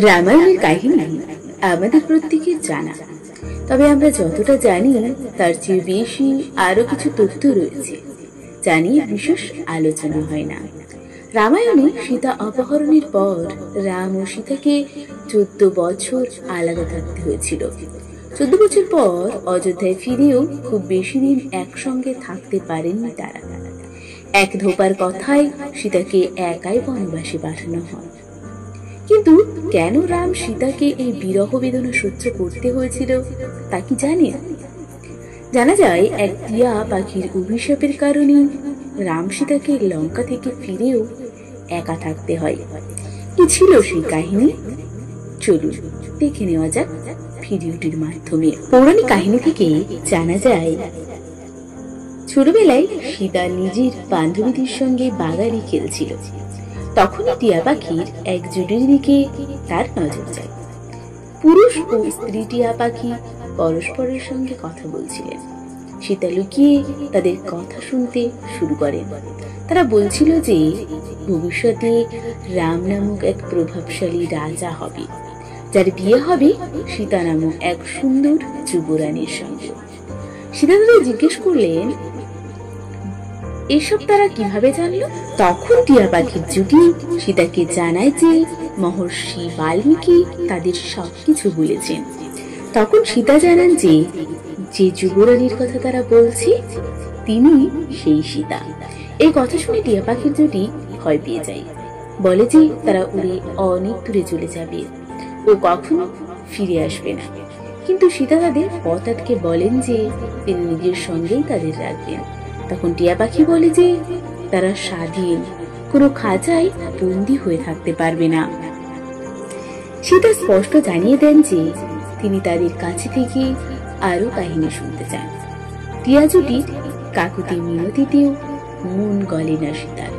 রামায়ণের কাহিনী আমাদের প্রত্যেকের জানা, তবে আমরা যতটা জানি তার চেয়ে বেশি আরো কিছু তথ্য রয়েছে যা নিয়ে বিশেষ আলোচনা হয় না। রামায়ণে সীতা অপহরণের পর রাম ও সীতাকে 14 বছর আলাদা থাকতে হয়েছিল। 14 বছর পর অযোধ্যায় ফিরেও খুব বেশি দিন একসঙ্গে থাকতে পারেননি তারা। এক ধোপার কথায় সীতাকে একাই বনবাসে পাঠানো হয়। কিন্তু কেন রাম সীতাকে এই বিরহ বেদনা সহ্য করতে হয়েছিল তা কি জানেন? জানা যায় এক টিয়া পাখির অভিশাপের কারণে রাম সীতাকে লঙ্কা থেকে ফিরেও একা থাকতে হয়। কি ছিল সেই কাহিনী? চলুন দেখে নেওয়া যাক ভিডিওটির মাধ্যমে। পৌরাণিক কাহিনী থেকে জানা যায়, ছোটবেলায় সীতা নিজের বান্ধবীদের সঙ্গে বাগানে খেলছিল। তখনই টিয়া পাখির এক জুটির দিকে তার নজর যায়। পুরুষ ও স্ত্রী টিয়া পাখি পরস্পরের সঙ্গে কথা বলছিলেন। সীতা লুকিয়ে তাদের কথা শুনতে শুরু করেন। তারা বলছিল যে ভবিষ্যতে রাম নামক এক প্রভাবশালী রাজা হবে, যার বিয়ে হবে সীতা নামক এক সুন্দর যুবরানীর সঙ্গে। সীতা তাদের জিজ্ঞেস করলেন, এসব তারা কিভাবে জানলো? তখন টিয়া পাখির জুটি সীতাকে জানায় যে মহর্ষি বাল্মীকি তাদের সবকিছু বলেছেন। তখন সীতা জানান যে যুবরানীর কথা তারা বলছে তিনি সেই সীতা। এই কথা শুনে টিয়া পাখির জুটি ভয় পেয়ে যায়। বলে যে তারা উড়ে অনেক দূরে চলে যাবে ও কখনো ফিরে আসবে না। কিন্তু সীতা তাদের পথ আটকে বলেন যে তিনি নিজের সঙ্গেই তাদের রাখবেন। তখন টিয়া পাখি বলে যে তারা স্বাধীন, কোনো খাঁচায় বন্দী হয়ে থাকতে পারবে না। সীতা স্পষ্ট জানিয়ে দেন যে তিনি তাদের কাছে থেকে আরো কাহিনী শুনতে চান। টিয়া জুটির কাকুতি মিনতিতেও মন গলে না সীতার।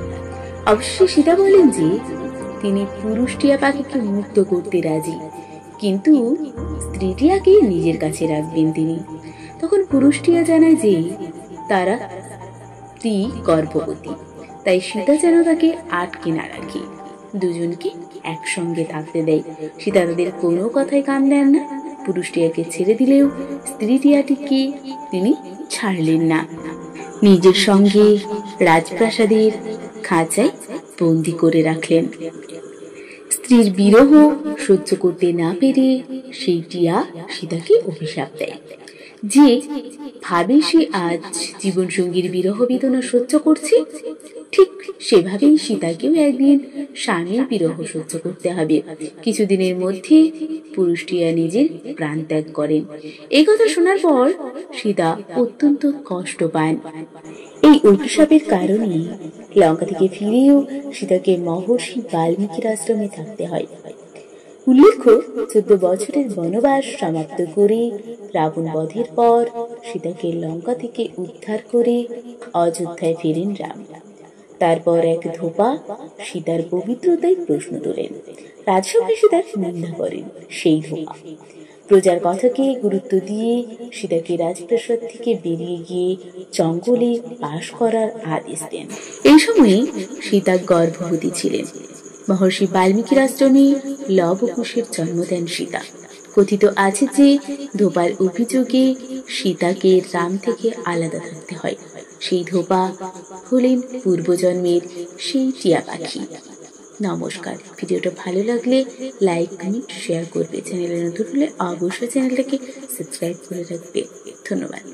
অবশ্যই সীতা বলেন যে তিনি পুরুষ টিয়া পাখিকে মুক্ত করতে রাজি, কিন্তু স্ত্রী টিয়াকে নিজের কাছে রাখবেন তিনি। তখন পুরুষ টিয়া জানায় যে তারা স্ত্রী গর্ভবতী, তাই সীতা যেন তাকে আটকে না রাখে, দুজনকে একসঙ্গে থাকতে দেয়। সীতা তাদের কোনো কথায় কান দেন না। পুরুষ টিয়াকে ছেড়ে দিলেও স্ত্রী টিয়াটিকে তিনি ছাড়লেন না। নিজের সঙ্গে রাজপ্রাসাদের খাঁচায় বন্দি করে রাখলেন। স্ত্রীর বিরহ সহ্য করতে না পেরে সেই টিয়া সীতাকে অভিশাপ দেয় যে ভাবে সে আজ জীবনসঙ্গীর বিরহ বেদনা সহ্য করছে, ঠিক সেভাবেই সীতাকেও একদিন স্বামীর বিরহ সহ্য করতে হবে। কিছুদিনের মধ্যে পুরুষ টিয়া নিজের প্রাণ ত্যাগ করেন। এই কথা শোনার পর সীতা অত্যন্ত কষ্ট পান। এই অভিশাপের কারণে লঙ্কা থেকে ফিরেও সীতাকে মহর্ষি বাল্মীকির আশ্রমে থাকতে হয়। উল্লেখ্য, 14 বছরের বনবাস সমাপ্ত করে রাবণ বধের পর সীতাকে লঙ্কা থেকে উদ্ধার করে অযোধ্যায় ফেরেন রাম। তারপর এক ধোপা সীতার পবিত্রতায় প্রশ্ন তোলেন। রাজসভায় সীতার নিন্দা করেন সেই ধোপা। প্রজার কথাকে গুরুত্ব দিয়ে সীতাকে রাজপ্রাসাদ থেকে বেরিয়ে গিয়ে জঙ্গলে বাস করার আদেশ দেন। এই সময়ে সীতা গর্ভবতী ছিলেন। মহর্ষি বাল্মীকির আশ্রমে লব কুশের জন্ম দেন সীতা। কথিত আছে যে ধোপার অভিযোগে সীতাকে রাম থেকে আলাদা থাকতে হয়। সেই ধোপা হলেন পূর্বজন্মের সেই টিয়া পাখি। নমস্কার। ভিডিওটা ভালো লাগলে লাইক, কমেন্ট, শেয়ার করবে। চ্যানেলে নতুন হলে অবশ্যই চ্যানেলটাকে সাবস্ক্রাইব করে রাখবে। ধন্যবাদ।